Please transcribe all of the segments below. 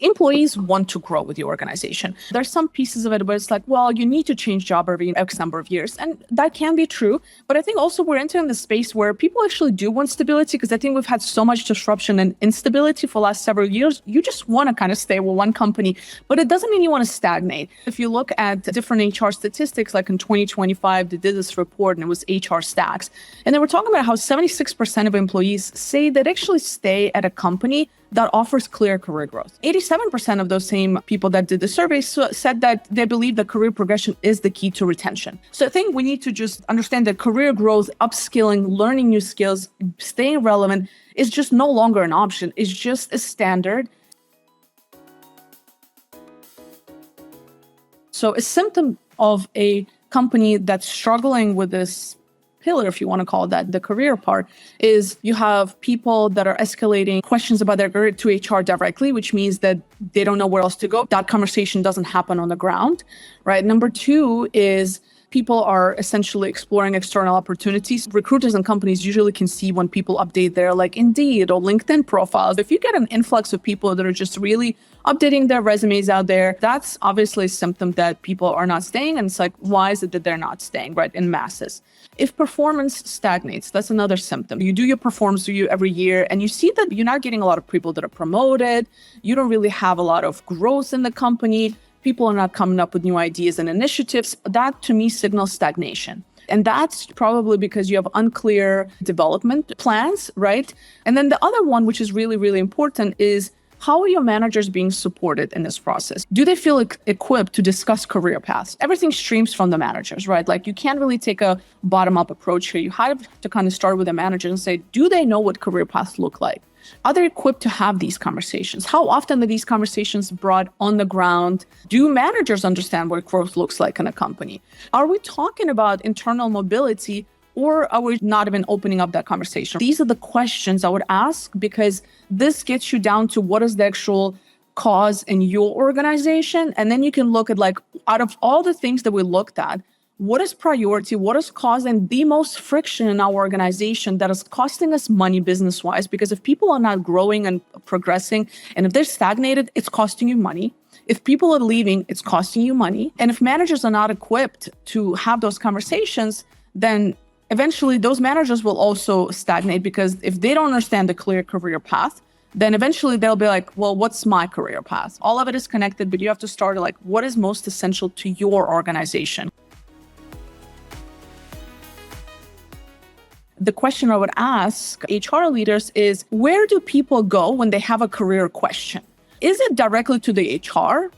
Employees want to grow with the organization. There's some pieces of it where it's like, well, you need to change job every X number of years. And that can be true. But I think also we're entering the space where people actually do want stability, because I think we've had so much disruption and instability for the last several years. You just want to kind of stay with one company, but it doesn't mean you want to stagnate. If you look at different HR statistics, like in 2025, they did this report and it was HR Stacks. And they were talking about how 76% of employees say they'd actually stay at a company that offers clear career growth. 87% of those same people that did the survey said that they believe that career progression is the key to retention. So I think we need to just understand that career growth, upskilling, learning new skills, staying relevant is just no longer an option. It's just a standard. So a symptom of a company that's struggling with this pillar, if you want to call that the career part, is you have people that are escalating questions about their career to HR directly, which means that they don't know where else to go. That conversation doesn't happen on the ground, right? Number two is people are essentially exploring external opportunities. Recruiters and companies usually can see when people update their Indeed or LinkedIn profiles. If you get an influx of people that are just really updating their resumes out there, that's obviously a symptom that people are not staying. And it's like, why is it that they're not staying, right, in masses? If performance stagnates, that's another symptom. You do your performance review every year and you see that you're not getting a lot of people that are promoted. You don't really have a lot of growth in the company. People are not coming up with new ideas and initiatives. That to me signals stagnation. And that's probably because you have unclear development plans, right? And then the other one, which is really, really important, is how are your managers being supported in this process? Do they feel equipped to discuss career paths? Everything streams from the managers, right? Like you can't really take a bottom-up approach here. You have to kind of start with the manager and say, do they know what career paths look like? Are they equipped to have these conversations? How often are these conversations brought on the ground? Do managers understand what growth looks like in a company? Are we talking about internal mobility, or are we not even opening up that conversation? These are the questions I would ask, because this gets you down to what is the actual cause in your organization. And then you can look at out of all the things that we looked at, what is priority? What is causing the most friction in our organization that is costing us money business-wise? Because if people are not growing and progressing, and if they're stagnated, it's costing you money. If people are leaving, it's costing you money. And if managers are not equipped to have those conversations, then eventually those managers will also stagnate, because if they don't understand the clear career path, then eventually they'll be like, well, what's my career path? All of it is connected, but you have to start what is most essential to your organization? The question I would ask HR leaders is, where do people go when they have a career question? Is it directly to the HR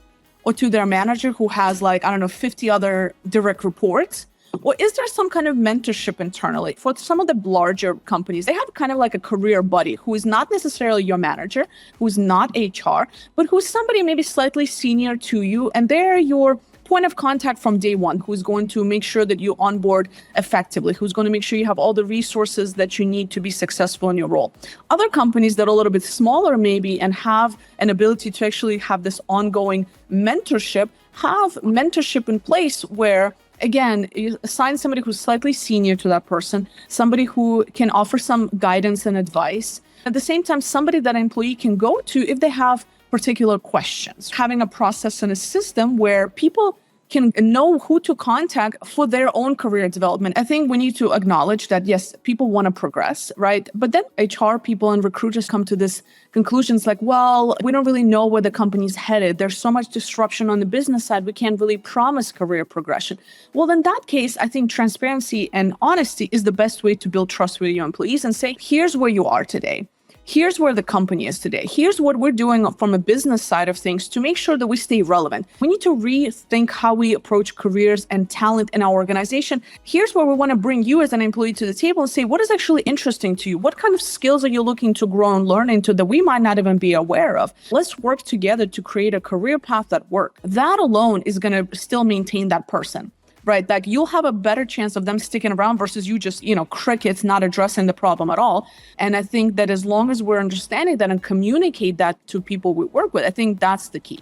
or to their manager who has 50 other direct reports? Or is there some kind of mentorship internally? For some of the larger companies, they have kind of like a career buddy who is not necessarily your manager, who's not HR, but who's somebody maybe slightly senior to you, and they're your point of contact from day one, who's going to make sure that you onboard effectively, who's going to make sure you have all the resources that you need to be successful in your role. Other companies that are a little bit smaller maybe and have an ability to actually have this ongoing mentorship, have mentorship in place where, again, you assign somebody who's slightly senior to that person, somebody who can offer some guidance and advice. At the same time, somebody that an employee can go to if they have particular questions. Having a process and a system where people can know who to contact for their own career development. I think we need to acknowledge that, yes, people want to progress, right? But then HR people and recruiters come to this conclusions well, we don't really know where the company's headed. There's so much disruption on the business side. We can't really promise career progression. Well, in that case, I think transparency and honesty is the best way to build trust with your employees and say, here's where you are today. Here's where the company is today. Here's what we're doing from a business side of things to make sure that we stay relevant. We need to rethink how we approach careers and talent in our organization. Here's where we want to bring you as an employee to the table and say, what is actually interesting to you? What kind of skills are you looking to grow and learn into that we might not even be aware of? Let's work together to create a career path that works. That alone is going to still maintain that person. Right? You'll have a better chance of them sticking around versus you just, crickets, not addressing the problem at all. And I think that as long as we're understanding that and communicate that to people we work with, I think that's the key.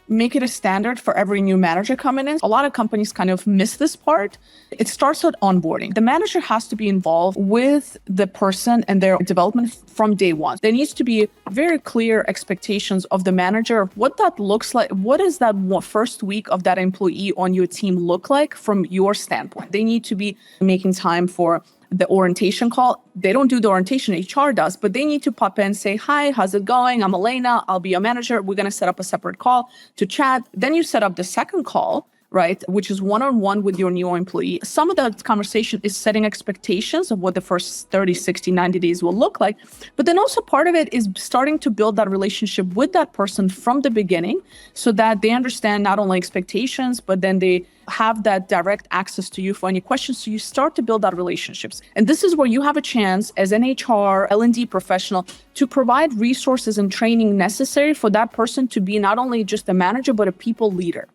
make it a standard for every new manager coming in. A lot of companies kind of miss this part. It starts with onboarding. The manager has to be involved with the person and their development from day one. There needs to be very clear expectations of the manager of what that looks like. What does that first week of that employee on your team look like from your standpoint? They need to be making time for the orientation call. They don't do the orientation, HR does, but they need to pop in, say, hi, how's it going? I'm Elena, I'll be your manager. We're going to set up a separate call to chat. Then you set up the second call, right, which is one-on-one with your new employee. Some of that conversation is setting expectations of what the first 30, 60, 90 days will look like. But then also part of it is starting to build that relationship with that person from the beginning so that they understand not only expectations, but then they have that direct access to you for any questions. So you start to build that relationships. And this is where you have a chance as an HR, L&D professional to provide resources and training necessary for that person to be not only just a manager, but a people leader.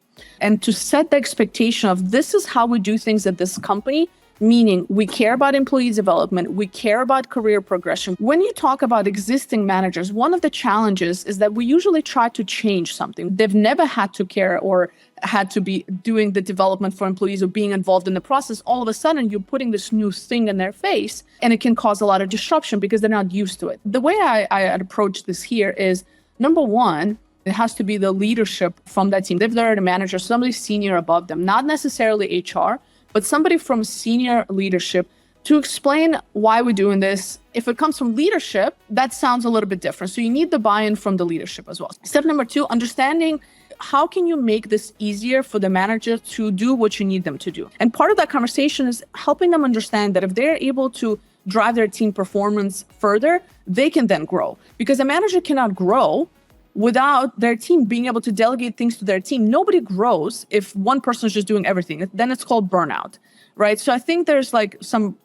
And to set the expectation of this is how we do things at this company, meaning we care about employee development, we care about career progression. When you talk about existing managers, one of the challenges is that we usually try to change something. They've never had to care or had to be doing the development for employees or being involved in the process. All of a sudden, you're putting this new thing in their face, and it can cause a lot of disruption because they're not used to it. The way I approach this here is, number one, it has to be the leadership from that team. If they're a manager, somebody senior above them, not necessarily HR, but somebody from senior leadership to explain why we're doing this. If it comes from leadership, that sounds a little bit different. So you need the buy-in from the leadership as well. Step number two, understanding how can you make this easier for the manager to do what you need them to do? And part of that conversation is helping them understand that if they're able to drive their team performance further, they can then grow. Because a manager cannot grow without their team being able to delegate things to their team. Nobody grows if one person is just doing everything. Then it's called burnout, right? So I think there's like some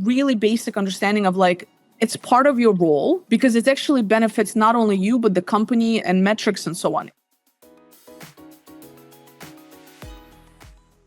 really basic understanding of like, it's part of your role because it actually benefits not only you, but the company and metrics and so on.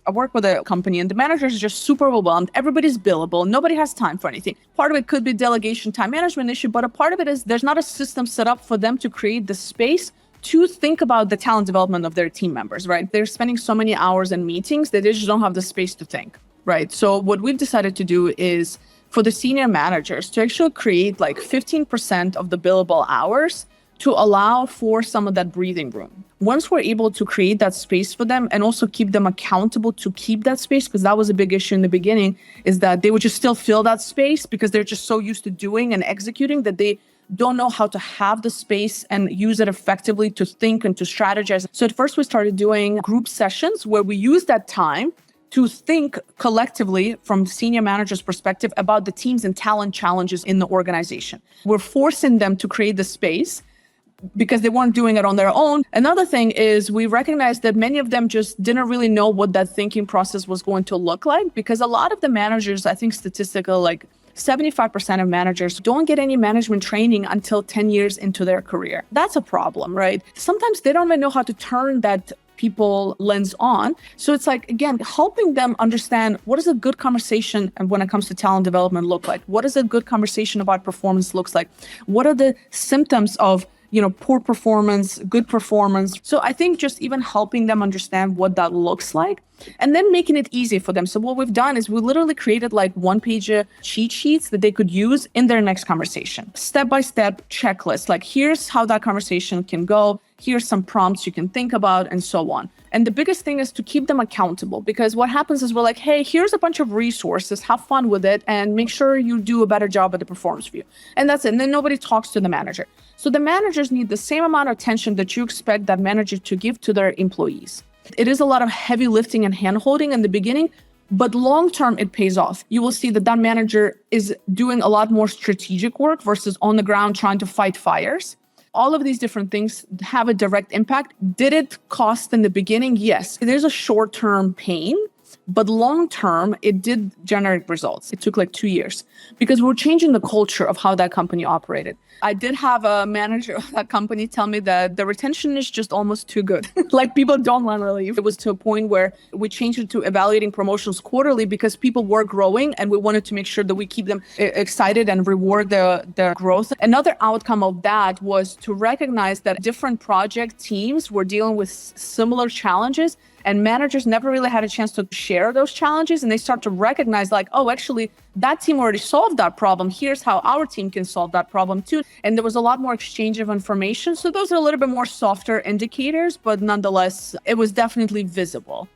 I work with a company and the manager is just super overwhelmed. Everybody's billable. Nobody has time for anything. Part of it could be delegation, time management issue, but a part of it is there's not a system set up for them to create the space to think about the talent development of their team members, right? They're spending so many hours in meetings that they just don't have the space to think, right? So what we've decided to do is for the senior managers to actually create like 15% of the billable hours to allow for some of that breathing room. Once we're able to create that space for them and also keep them accountable to keep that space, because that was a big issue in the beginning, is that they would just still fill that space because they're just so used to doing and executing that they don't know how to have the space and use it effectively to think and to strategize. So at first we started doing group sessions where we use that time to think collectively from the senior manager's perspective about the teams and talent challenges in the organization. We're forcing them to create the space because they weren't doing it on their own. Another thing is we recognized that many of them just didn't really know what that thinking process was going to look like because a lot of the managers, I think statistical, like 75% of managers don't get any management training until 10 years into their career. That's a problem, right? Sometimes they don't even know how to turn that people lens on. So it's like, again, helping them understand what is a good conversation and when it comes to talent development look like? What is a good conversation about performance looks like? What are the symptoms of poor performance, good performance. So I think just even helping them understand what that looks like and then making it easy for them. So what we've done is we literally created like one-page cheat sheets that they could use in their next conversation. Step-by-step checklist, like here's how that conversation can go. Here's some prompts you can think about and so on. And the biggest thing is to keep them accountable because what happens is we're like, hey, here's a bunch of resources, have fun with it and make sure you do a better job at the performance review. And that's it. And then nobody talks to the manager. So the managers need the same amount of attention that you expect that manager to give to their employees. It is a lot of heavy lifting and hand-holding in the beginning, but long-term it pays off. You will see that that manager is doing a lot more strategic work versus on the ground trying to fight fires. All of these different things have a direct impact. Did it cost in the beginning? Yes. There's a short-term pain, But long term, it did generate results. It took like 2 years because we're changing the culture of how that company operated. I did have a manager of that company tell me that the retention is just almost too good. Like people don't want to leave. It was to a point where we changed it to evaluating promotions quarterly because people were growing and we wanted to make sure that we keep them excited and reward their growth. Another outcome of that was to recognize that different project teams were dealing with similar challenges and managers never really had a chance to share those challenges. And they start to recognize like, oh, actually, that team already solved that problem. Here's how our team can solve that problem too. And there was a lot more exchange of information. So those are a little bit more softer indicators, but nonetheless, it was definitely visible.